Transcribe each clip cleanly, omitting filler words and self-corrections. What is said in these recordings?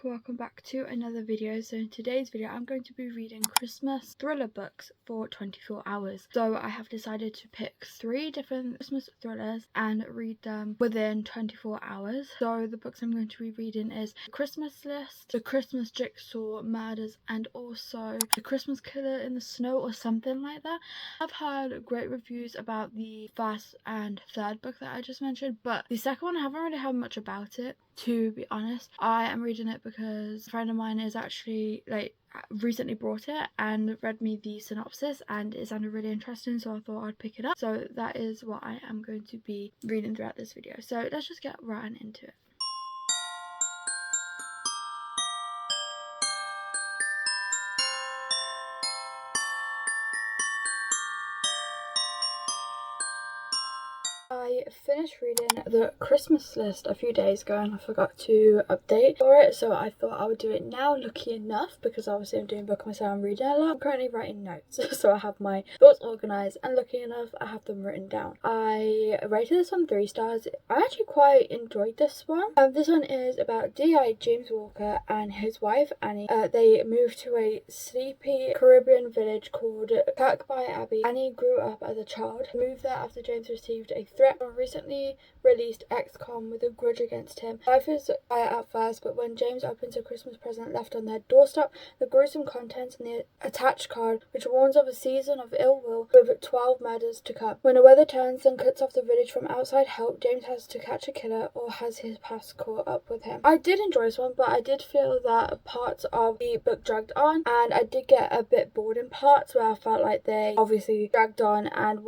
welcome back to another video. So in today's video I'm going to be reading Christmas thriller books for 24 hours. So I have decided to pick 3 different Christmas thrillers and read them within 24 hours. So the books I'm going to be reading is The Christmas List, The Christmas Jigsaw Murders, and also The Christmas Killer in the Snow or something like that. I've heard great reviews about the first and third book that I just mentioned, but the second one I haven't really heard much about it, to be honest. I am reading it because a friend of mine is actually recently brought it and read me the synopsis and it sounded really interesting, so I thought I'd pick it up. So that is what I am going to be reading throughout this video. So let's just get right into it. I finished reading The Christmas List a few days ago and I forgot to update for it, so I thought I would do it now. Lucky enough, because obviously I'm doing BOOKMAS, so I'm reading a lot. I'm currently writing notes, so I have my thoughts organised, and lucky enough I have them written down. I rated this one 3 stars. I actually quite enjoyed this one. This one is about D.I. James Walker and his wife Annie. They moved to a sleepy Caribbean village called Kirkby Abbey. Annie grew up as a child, moved there after James received a threat from a recently released ex-con with a grudge against him. Life is quiet at first, but when James opens a Christmas present left on their doorstep, the gruesome contents and the attached card, which warns of a season of ill will with 12 murders to come. When the weather turns and cuts off the village from outside help, James has to catch a killer or has his past caught up with him. I did enjoy this one, but I did feel that parts of the book dragged on, and I did get a bit bored in parts where I felt like they obviously dragged on and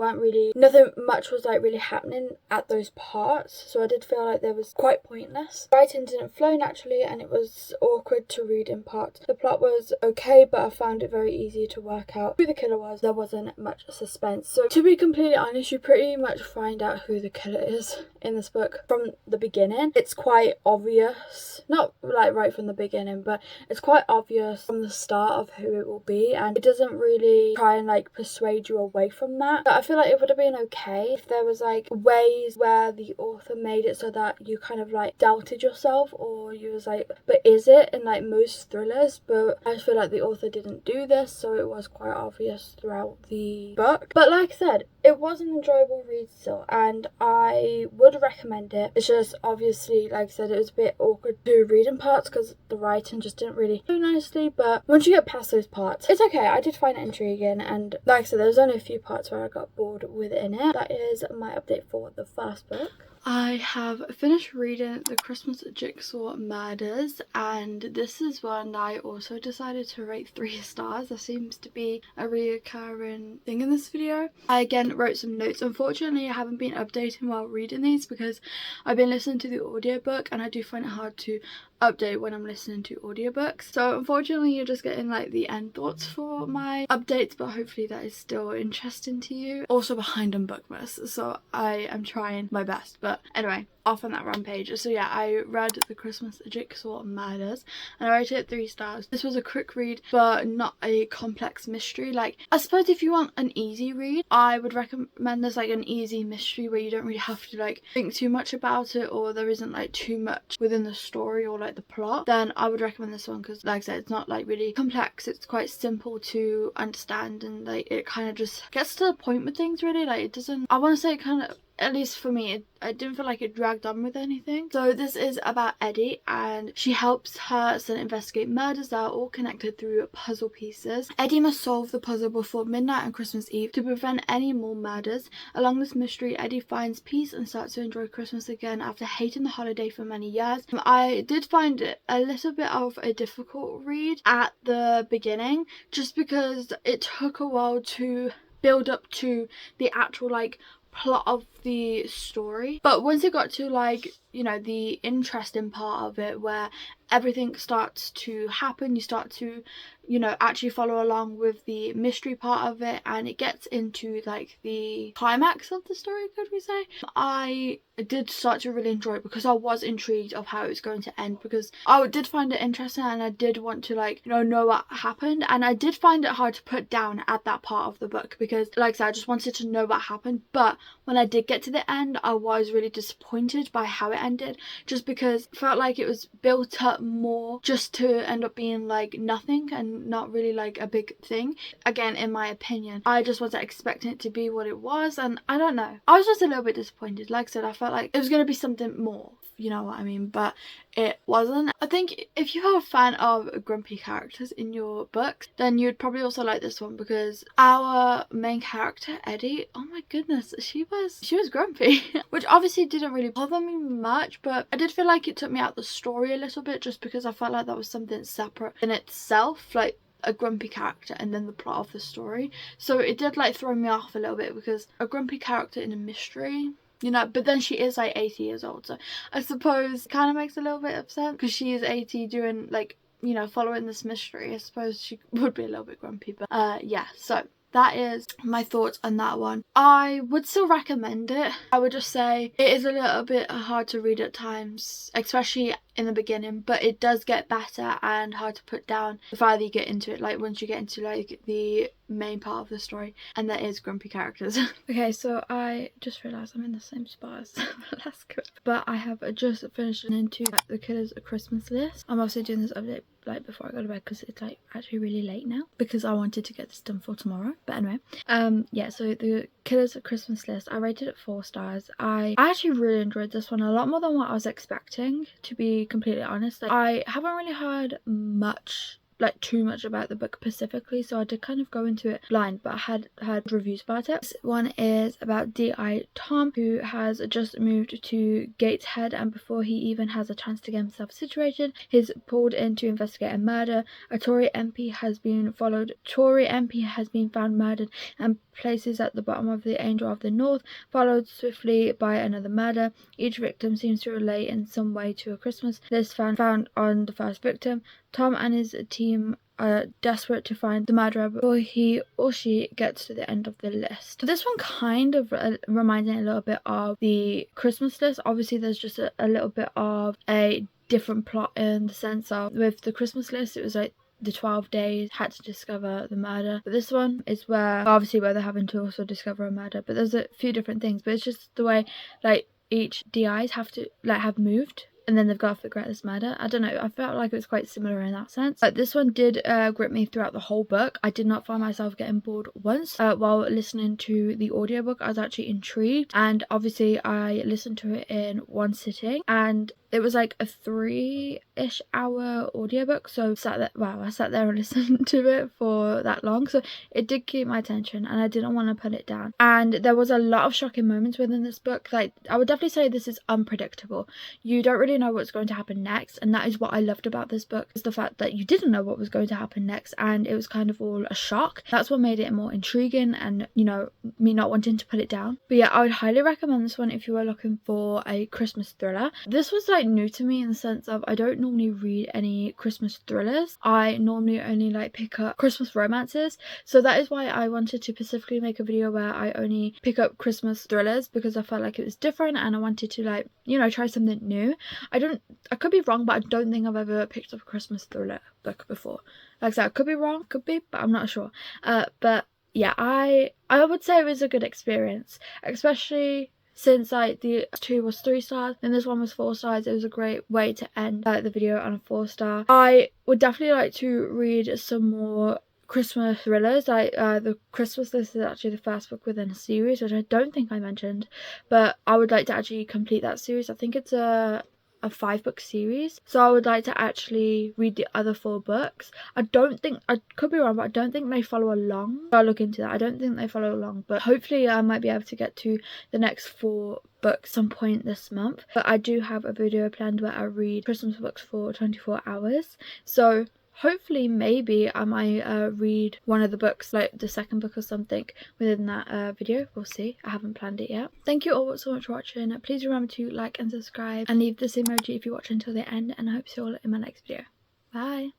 nothing much was really happening at those parts, so I did feel like there was quite pointless. Writing didn't flow naturally and it was awkward to read in parts. The plot was okay, but I found it very easy to work out who the killer was. There wasn't much suspense. So to be completely honest, you pretty much find out who the killer is in this book from the beginning. It's quite obvious, not right from the beginning, but it's quite obvious from the start of who it will be, and it doesn't really try and persuade you away from that. But I feel like it would have been okay if there was ways where the author made it so that you kind of doubted yourself, or you was but is it, in most thrillers. But I feel like the author didn't do this, so it was quite obvious throughout the book. But like I said, it was an enjoyable read still, and I would recommend it. It's just obviously, like I said, it was a bit awkward to read in parts because the writing just didn't really go nicely, but once you get past those parts, it's okay. I did find it intriguing, and like I said, there's only a few parts where I got bored within it. That is my update for the first book. I have finished reading The Christmas Jigsaw Murders, and this is one I also decided to rate 3 stars. There seems to be a reoccurring thing in this video. I again wrote some notes. Unfortunately, I haven't been updating while reading these because I've been listening to the audiobook, and I do find it hard to update when I'm listening to audiobooks. So unfortunately you're just getting the end thoughts for my updates, but hopefully that is still interesting to you. Also behind on BOOKMAS, so I am trying my best. But anyway, off on that rampage. So yeah, I read The Christmas Jigsaw Murders and I rated it 3 stars. This was a quick read, but not a complex mystery. I suppose if you want an easy read, I would recommend this an easy mystery where you don't really have to think too much about it, or there isn't too much within the story or the plot. Then I would recommend this one because, like I said, it's not really complex. It's quite simple to understand, and it kind of just gets to the point with things, really. It doesn't, I want to say, kind of, at least for me, I didn't feel like it dragged on with anything. So this is about Eddie, and she helps her son investigate murders that are all connected through puzzle pieces. Eddie must solve the puzzle before midnight on Christmas Eve to prevent any more murders. Along this mystery, Eddie finds peace and starts to enjoy Christmas again after hating the holiday for many years. I did find it a little bit of a difficult read at the beginning, just because it took a while to build up to the actual plot of the story. But once it got to the interesting part of it, where everything starts to happen, you start to you know, actually follow along with the mystery part of it, and it gets into like the climax of the story, could we say. I did start to really enjoy it because I was intrigued of how it was going to end, because I did find it interesting and I did want to, like, you know what happened. And I did find it hard to put down at that part of the book because, like I said, I just wanted to know what happened. But when I did get to the end, I was really disappointed by how it ended, just because it felt like it was built up more just to end up being like nothing and not really like a big thing. Again, in my opinion, I just wasn't expecting it to be what it was, and I don't know, I was just a little bit disappointed. Like I said, I felt like it was going to be something more, you know what I mean, but it wasn't. I think if you are a fan of grumpy characters in your books, then you'd probably also like this one, because our main character, Eddie, oh my goodness, she was grumpy which obviously didn't really bother me much, but I did feel like it took me out the story a little bit, just because I felt like that was something separate in itself, like a grumpy character and then the plot of the story. So it did like throw me off a little bit, because a grumpy character in a mystery, you know, but then she is like 80 years old, so I suppose it kind of makes a little bit of sense, because she is 80 doing, like, you know, following this mystery. I suppose she would be a little bit grumpy, but yeah, so that is my thoughts on that one. I would still recommend it. I would just say it is a little bit hard to read at times, especially in the beginning, but it does get better and hard to put down the farther you get into it, like once you get into like the main part of the story, and there is grumpy characters. Okay, so I just realised I'm in the same spot as the last clip, but I have just finished into the Killers Christmas list. I'm also doing this update like before I go to bed, because it's like actually really late now, because I wanted to get this done for tomorrow. But anyway, yeah, so the Killers Christmas list, I rated it 4 stars. I actually really enjoyed this one a lot more than what I was expecting, to be completely honest. Like, I haven't really heard too much about the book specifically, so I did kind of go into it blind, but I had heard reviews about it. This one is about D.I. Tom, who has just moved to Gateshead, and before he even has a chance to get himself situated, he's pulled in to investigate a murder. A Tory MP has been found murdered and places at the bottom of the Angel of the North, followed swiftly by another murder. Each victim seems to relate in some way to a Christmas list found on the first victim. Tom and his team are desperate to find the murderer before he or she gets to the end of the list. This one kind of reminds me a little bit of the Christmas list. Obviously there's just a little bit of a different plot, in the sense of, with the Christmas list it was like the 12 days had to discover the murder, but this one is where they're having to also discover a murder, but there's a few different things, but it's just the way like each DIs have to have moved, and then they've got to figure out this murder. I don't know, I felt like it was quite similar in that sense. But this one did grip me throughout the whole book. I did not find myself getting bored once. While listening to the audiobook, I was actually intrigued, and obviously I listened to it in one sitting, and it was like a 3-ish hour audiobook, so I sat there and listened to it for that long, so it did keep my attention and I didn't want to put it down. And there was a lot of shocking moments within this book. Like, I would definitely say this is unpredictable. You don't really know what's going to happen next, and that is what I loved about this book, is the fact that you didn't know what was going to happen next, and it was kind of all a shock. That's what made it more intriguing, and, you know, me not wanting to put it down. But yeah, I would highly recommend this one if you were looking for a Christmas thriller. This was like new to me in the sense of I don't normally read any Christmas thrillers. I normally only pick up Christmas romances, so that is why I wanted to specifically make a video where I only pick up Christmas thrillers, because I felt like it was different and I wanted to try something new. I could be wrong, but I don't think I've ever picked up a Christmas thriller book before. Like I said, I could be wrong, could be, but I'm not sure. But yeah, I would say it was a good experience, especially since the 2 was 3 stars and this one was 4 stars. It was a great way to end the video on a 4-star. I would definitely like to read some more Christmas thrillers. The Christmas list is actually the first book within a series, which I don't think I mentioned, but I would like to actually complete that series. I think it's a 5-book series, so I would like to actually read the other 4 books. I could be wrong, but I don't think they follow along. I'll look into that. I don't think they follow along, but hopefully I might be able to get to the next 4 books some point this month. But I do have a video planned where I read Christmas books for 24 hours, so hopefully maybe I might read one of the books, like the second book or something, within that video. We'll see. I haven't planned it yet. Thank you all so much for watching. Please remember to like and subscribe and leave this emoji if you watch until the end, and I hope to see you all in my next video. Bye.